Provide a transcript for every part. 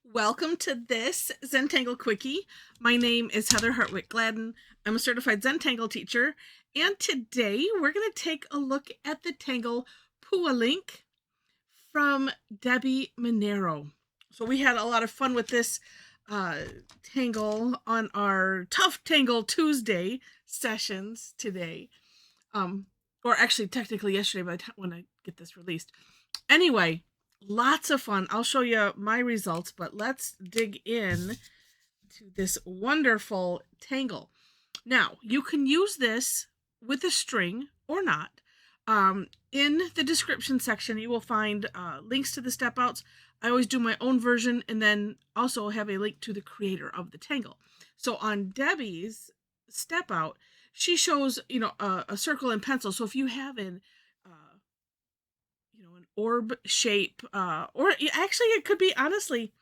Welcome to this Zentangle Quickie. My name is Heather Hartwick Gladden. I'm a certified Zentangle teacher, and today we're going to take a look at the tangle Pualink from Debbi Minero. So we had a lot of fun with this tangle on our Tough Tangle Tuesday sessions today. Or actually technically yesterday by the time when I get this released. Anyway, lots of fun. I'll show you my results, but let's dig in to this wonderful tangle. Now, you can use this with a string or not. In the description section, you will find links to the step outs. I always do my own version and then also have a link to the creator of the tangle. So on Debbi's step out, she shows, a circle and pencil. So if you have an orb shape, or actually it could be, honestly,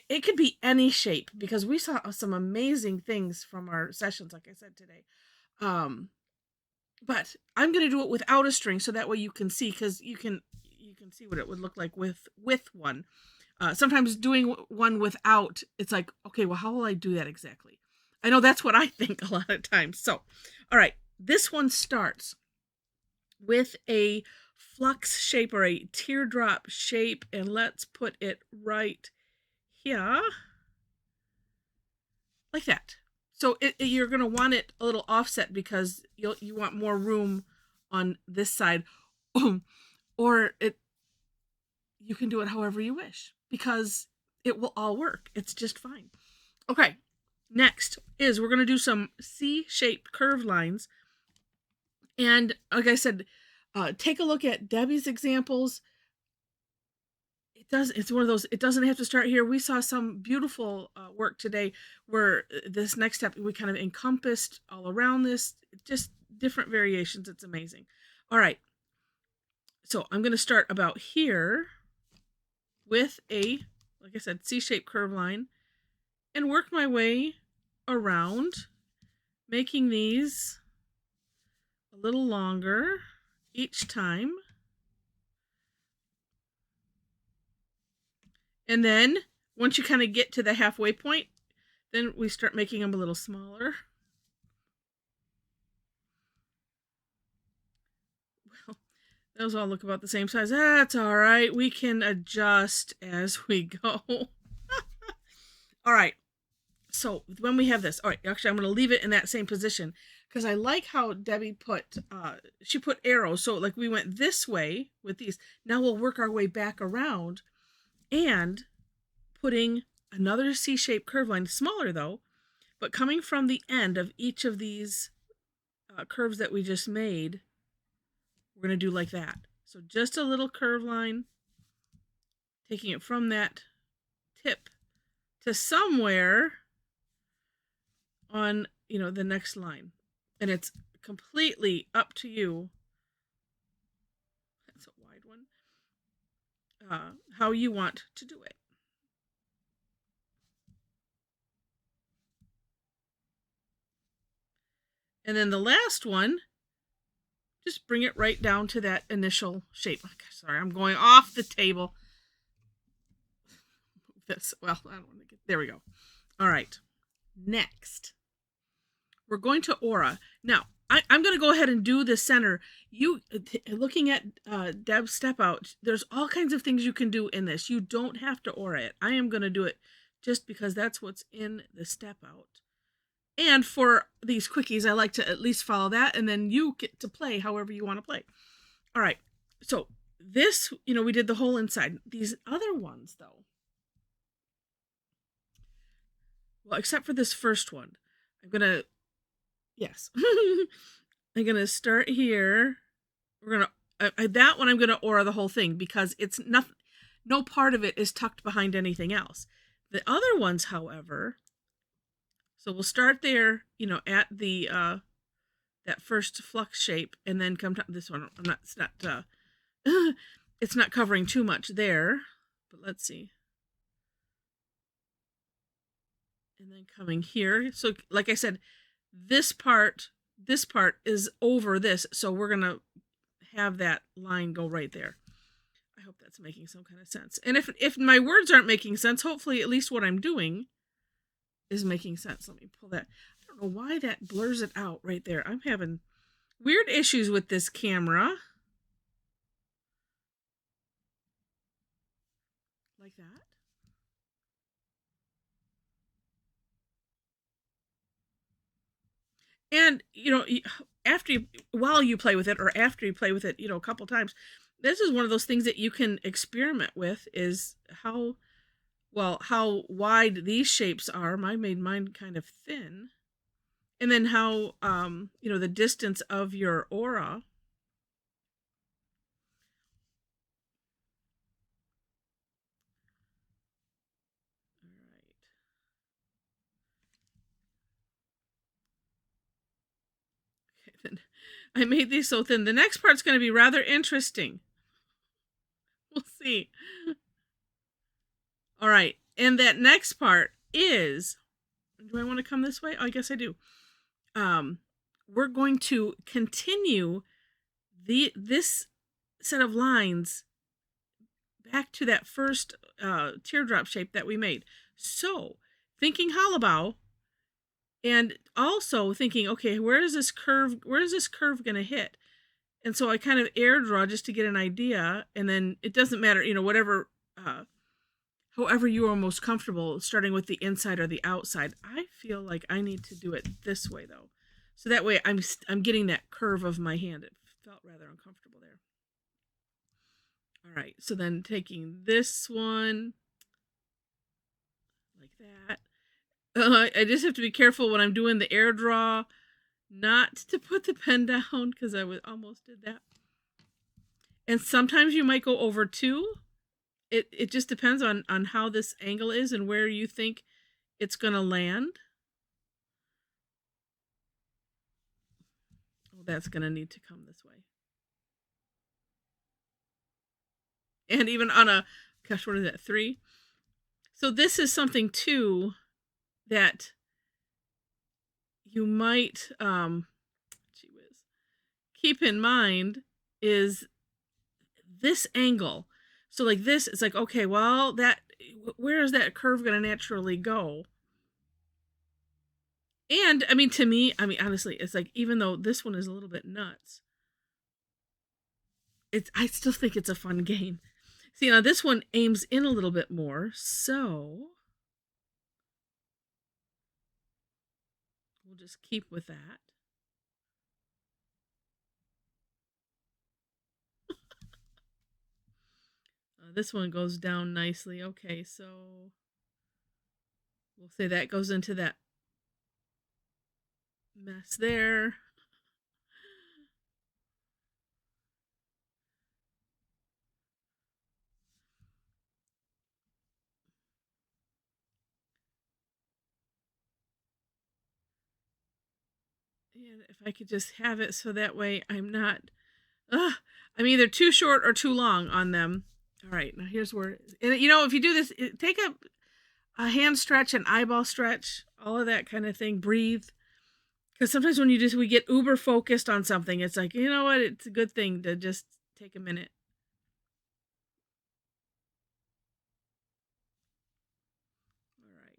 it could be any shape, because we saw some amazing things from our sessions, like I said today. But I'm going to do it without a string, so that way you can see, because you can see what it would look like with one. Sometimes doing one without, it's like, okay, well, how will I do that exactly? I know that's what I think a lot of times. So, all right, this one starts with a flux shape or a teardrop shape, and let's put it right here, like that. So you're going to want it a little offset because you want more room on this side, or you can do it however you wish, because it will all work. It's just fine. Okay, next is we're going to do some C-shaped curved lines. And like I said, take a look at Debbi's examples. It's one of those, it doesn't have to start here. We saw some beautiful work today where this next step, we kind of encompassed all around this, just different variations. It's amazing. All right. So I'm going to start about here with a, like I said, C-shaped curve line and work my way around, making these a little longer each time. And then once you kind of get to the halfway point, then we start making them a little smaller. Well, those all look about the same size. That's all right. We can adjust as we go. All right. So when we have this, all right, actually I'm going to leave it in that same position because I like how Debbi she put arrows. So like we went this way with these. Now we'll work our way back around and putting another C-shaped curve line, smaller though, but coming from the end of each of these curves that we just made, we're going to do like that. So just a little curve line, taking it from that tip to somewhere on, the next line. And it's completely up to you. That's a wide one. How you want to do it. And then the last one, just bring it right down to that initial shape. Oh, gosh, sorry, I'm going off the table. This, well, I don't want to get, there we go. All right, next, we're going to aura. Now, I'm going to go ahead and do the center. Looking at Deb's step out, there's all kinds of things you can do in this. You don't have to aura it. I am going to do it just because that's what's in the step out. And for these quickies, I like to at least follow that, and then you get to play however you want to play. All right, so this, we did the whole inside. These other ones, though, well, except for this first one, I'm going to, yes, I'm going to start here. We're going to, that one I'm going to aura the whole thing because it's nothing, no part of it is tucked behind anything else. The other ones, however, so we'll start there, at the that first flux shape, and then come to this one. It's not covering too much there, but let's see. And then coming here. So like I said, this part is over this, so we're going to have that line go right there. I hope that's making some kind of sense. And if my words aren't making sense, hopefully at least what I'm doing is making sense. Let me pull that. I don't know why that blurs it out right there. I'm having weird issues with this camera. Like that. And, while you play with it, or after you play with it, a couple times, this is one of those things that you can experiment with, is how wide these shapes are. I made mine kind of thin. And then how, the distance of your aura. All right. Okay, then I made these so thin. The next part's going to be rather interesting. We'll see. All right. And that next part is, do I want to come this way? Oh, I guess I do. We're going to continue this set of lines back to that first teardrop shape that we made. So, thinking hollow, and also thinking, okay, where is this curve going to hit? And so I kind of air draw just to get an idea, and then it doesn't matter, whatever, however you are most comfortable, starting with the inside or the outside. I feel like I need to do it this way though. So that way I'm getting that curve of my hand. It felt rather uncomfortable there. All right, so then taking this one like that. I just have to be careful when I'm doing the air draw not to put the pen down, because I almost did that. And sometimes you might go over too. It just depends on how this angle is and where you think it's going to land. Oh, that's going to need to come this way. And even on a, gosh, what is that, 3? So this is something too that you might keep in mind, is this angle. So like this, it's like, okay, well, where is that curve going to naturally go? And to me, honestly, it's like, even though this one is a little bit nuts, I still think it's a fun game. See, now this one aims in a little bit more, so we'll just keep with that. This one goes down nicely. Okay, so we'll say that goes into that mess there. And if I could just have it so that way I'm not, I'm either too short or too long on them. All right, now here's where, and if you do this, take a hand stretch, an eyeball stretch, all of that kind of thing. Breathe. Because sometimes when we get uber focused on something, it's like, you know what, it's a good thing to just take a minute. All right.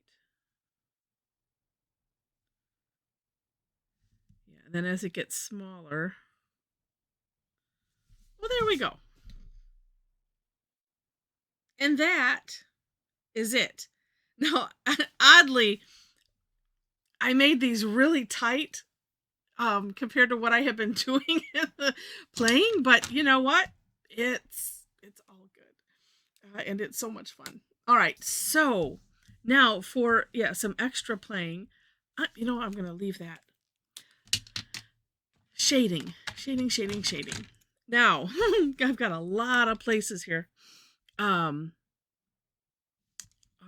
Yeah, and then as it gets smaller, well, there we go. And that is it. Now, oddly, I made these really tight compared to what I have been doing in the playing, but you know what? It's all good. And it's so much fun. All right, so now for some extra playing, I'm going to leave that. Shading. Now, I've got a lot of places here. All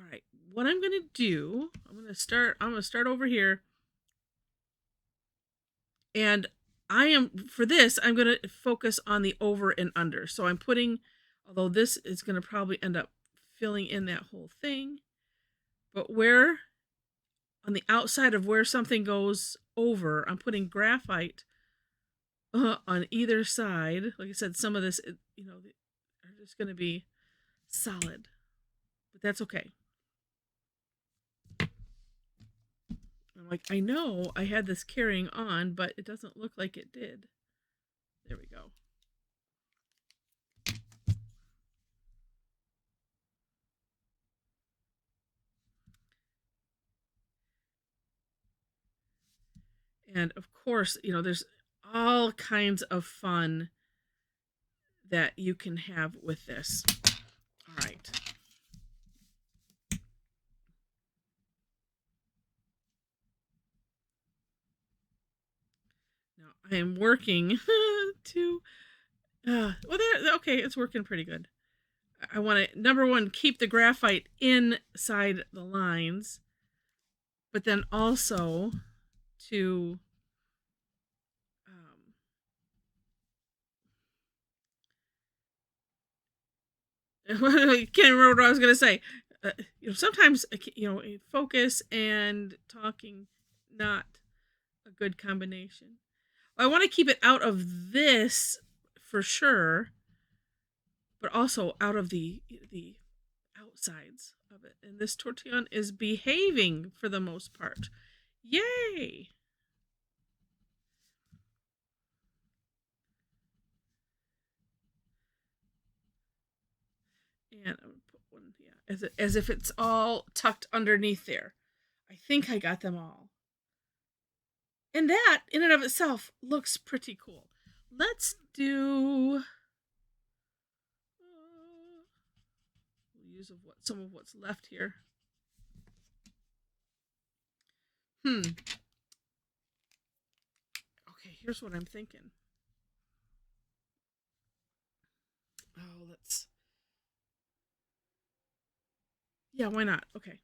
right, what I'm going to do, I'm going to start over here. And for this, I'm going to focus on the over and under. So I'm putting, although this is going to probably end up filling in that whole thing, but where, on the outside of where something goes over, I'm putting graphite on either side. Like I said, some of this, are just going to be solid, but that's okay. I'm like, I know I had this carrying on, but it doesn't look like it did. There we go. And of course, you know, there's all kinds of fun that you can have with this. All right. Now I am working to, well, there, okay, it's working pretty good. I want to, number one, keep the graphite inside the lines, but then also to I can't remember what I was going to say. You know, sometimes, you know, focus and talking, not a good combination. I want to keep it out of this for sure, but also out of the outsides of it. And this tortillon is behaving for the most part. Yay! And I'm gonna put one, yeah, as if it's all tucked underneath there. I think I got them all. And that, in and of itself, looks pretty cool. Let's do... we'll use some of what's left here. Okay, here's what I'm thinking. Oh, let's... yeah, why not? Okay.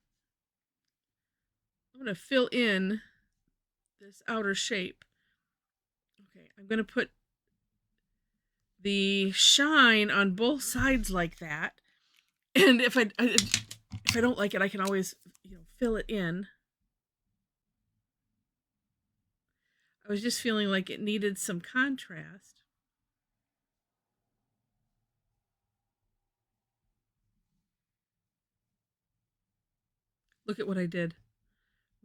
I'm going to fill in this outer shape. Okay, I'm going to put the shine on both sides like that. And if I don't like it, I can always, you know, fill it in. I was just feeling like it needed some contrast. Look at what I did.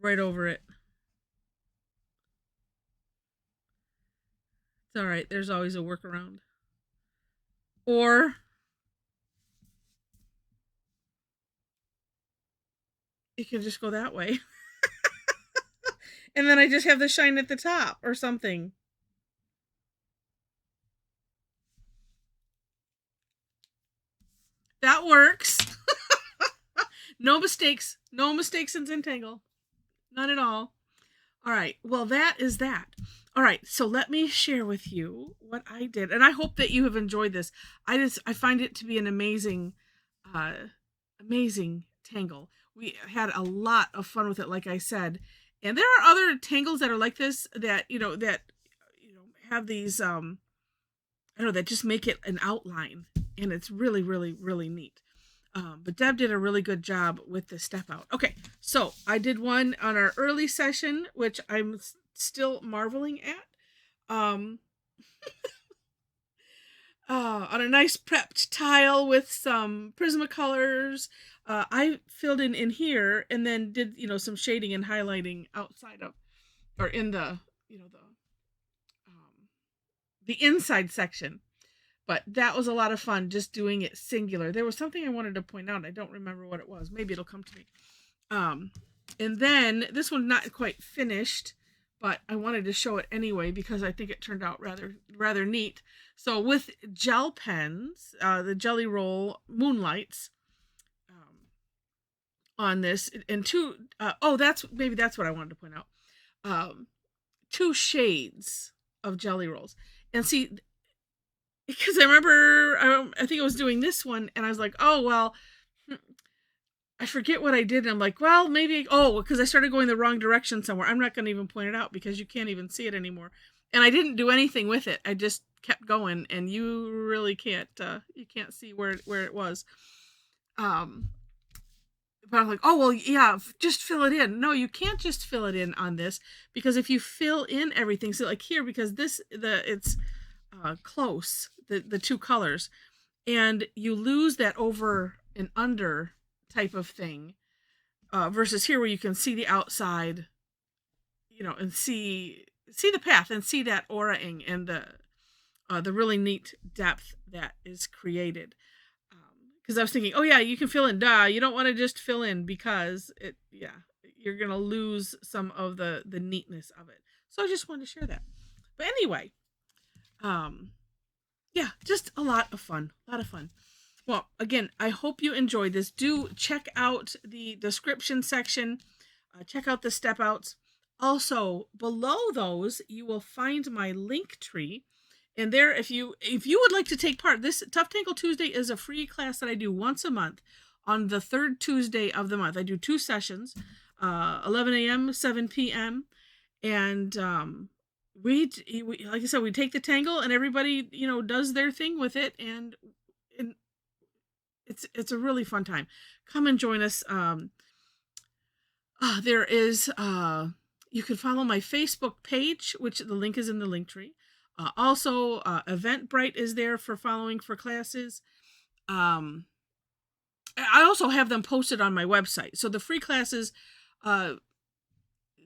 Right over it. It's all right. There's always a workaround. Or it can just go that way. And then I just have the shine at the top or something. That works. No mistakes. No mistakes in Zentangle. None at all. All right. Well, that is that. All right. So let me share with you what I did. And I hope that you have enjoyed this. I find it to be an amazing, amazing tangle. We had a lot of fun with it, like I said. And there are other tangles that are like this that, have these, I don't know, that just make it an outline. And it's really, really, really neat. But Deb did a really good job with the step out. Okay, so I did one on our early session, which I'm still marveling at. On a nice prepped tile with some Prismacolors. I filled in here and then did, some shading and highlighting outside of, or in the, the inside section. But that was a lot of fun, just doing it singular. There was something I wanted to point out. I don't remember what it was. Maybe it'll come to me. And then this one's not quite finished, but I wanted to show it anyway because I think it turned out rather neat. So with gel pens, the Jelly Roll Moonlights on this, and two, that's what I wanted to point out. 2 shades of Jelly Rolls. And see, because I remember, I think I was doing this one, and I was like, oh, well, I forget what I did. And I'm like, well, maybe, because I started going the wrong direction somewhere. I'm not going to even point it out because you can't even see it anymore. And I didn't do anything with it. I just kept going, and you really can't, you can't see where it was. But I'm like, oh, well, yeah, just fill it in. No, you can't just fill it in on this, because if you fill in everything, so like here, because it's close, the 2 colors, and you lose that over and under type of thing, versus here where you can see the outside, and see the path and see that aura-ing and the really neat depth that is created. Because I was thinking, oh yeah, you can fill in. Duh, you don't want to just fill in, because you're gonna lose some of the neatness of it. So I just wanted to share that. But anyway, just a lot of fun. Well, again, I hope you enjoyed this. Do check out the description section. Check out the step outs. Also, below those, you will find my link tree. And there, if you would like to take part, this Tough Tangle Tuesday is a free class that I do once a month on the third Tuesday of the month. I do 2 sessions, 11 a.m., 7 p.m. And we, like I said, we take the tangle and everybody, does their thing with it. And it's a really fun time. Come and join us. There is, you can follow my Facebook page, which the link is in the link tree. Also, Eventbrite is there for following for classes. I also have them posted on my website. So the free classes, the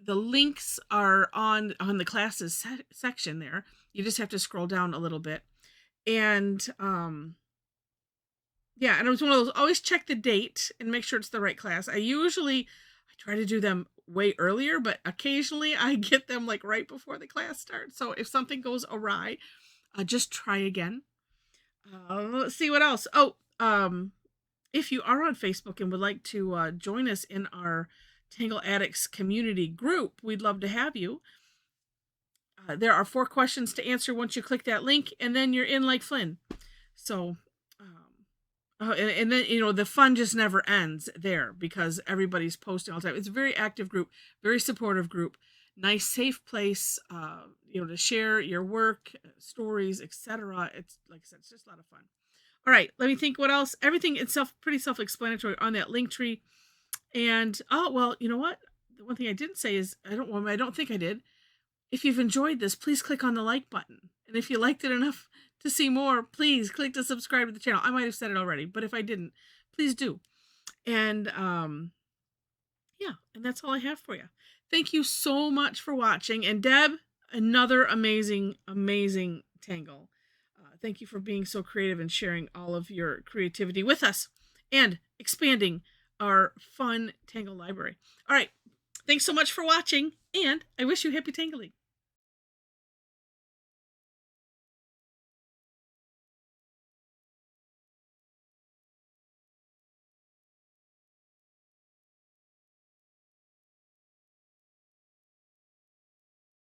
links are on the classes section there. You just have to scroll down a little bit. And and it was one of those, always check the date and make sure it's the right class. I try to do them way earlier, but occasionally I get them like right before the class starts. So if something goes awry, just try again. Let's see what else. If you are on Facebook and would like to join us in our Tangle Addicts community group, we'd love to have you. There are 4 questions to answer once you click that link, and then you're in like Flynn. So and then, the fun just never ends there, because everybody's posting all the time. It's a very active group, very supportive group, nice, safe place, to share your work, stories, etc. It's, like I said, it's just a lot of fun. All right, let me think what else. Everything is pretty self-explanatory on that link tree. And, you know what? The one thing I didn't say is, I don't think I did. If you've enjoyed this, please click on the like button. And if you liked it enough to see more, please click to subscribe to the channel. I might have said it already, but if I didn't, please do. And and that's all I have for you. Thank you so much for watching. And Deb, another amazing tangle. Thank you for being so creative and sharing all of your creativity with us and expanding our fun tangle library. All right, thanks so much for watching, and I wish you happy tangling.